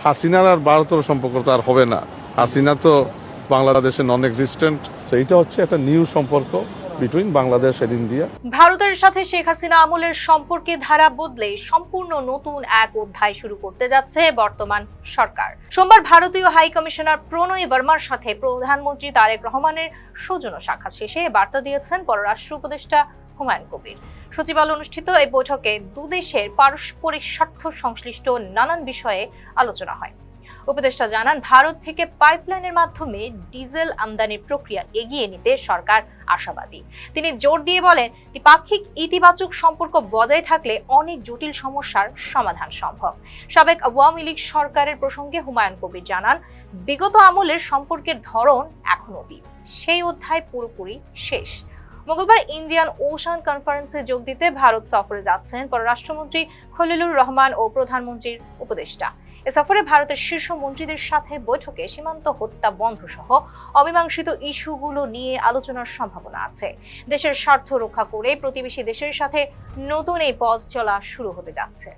হাসিনার আর ভারতের সম্পর্ক তো আর হবে না। হাসিনা তো বাংলাদেশে নন এক্সিস্টেন্ট। তো এইটা হচ্ছে একটা নিউ সম্পর্ক বিটুইন বাংলাদেশ এন্ড ইন্ডিয়া। ভারতের সাথে শেখ হাসিনা আমলের সম্পর্কের ধারা বদলে সম্পূর্ণ নতুন এক অধ্যায় শুরু করতে যাচ্ছে বর্তমান সরকার। সোমবার ভারতীয় হাই কমিশনার প্রণয় বর্মার সাথে প্রধানমন্ত্রী তারেক রহমানের সৌজন্য সাক্ষাৎ শেষে বার্তা দিয়েছেন পররাষ্ট্র উপদেষ্টা হুমায়ুন কবির। সচিবালয়ে অনুষ্ঠিত এই বৈঠকে দুদেশের পারস্পরিক স্বার্থ সংশ্লিষ্ট নানান বিষয়ে আলোচনা হয়। উপদেষ্টা জানান, ভারত থেকে পাইপলাইনের মাধ্যমে ডিজেল আমদানির প্রক্রিয়া এগিয়ে নিতে সরকার আশাবাদী। তিনি জোর দিয়ে বলেন, দ্বিপাক্ষিক ইতিবাচক সম্পর্ক বজায় থাকলে অনেক জটিল সমস্যার সমাধান সম্ভব। সাবেক আওয়ামী লীগ সরকারের প্রসঙ্গে হুমায়ুন কবির জানান, বিগত আমলের সম্পর্কের ধরন এখন অতীত, সেই অধ্যায় পুরোপুরি শেষ। মঙ্গলবার ইন্ডিয়ান ওশান কনফারেন্সে যোগ দিতে ভারত সফরে যাচ্ছেন পররাষ্ট্রমন্ত্রী খলিলুর রহমান ও প্রধানমন্ত্রীর উপদেষ্টা। এ সফরে ভারতের শীর্ষ মন্ত্রীদের সাথে বৈঠকে সীমান্ত হত্যা বন্ধ সহ অমীমাংসিত ইস্যুগুলো নিয়ে আলোচনার সম্ভাবনা আছে। দেশের স্বার্থ রক্ষা করে প্রতিবেশী দেশের সাথে নতুন এই পথ চলা শুরু হতে যাচ্ছে।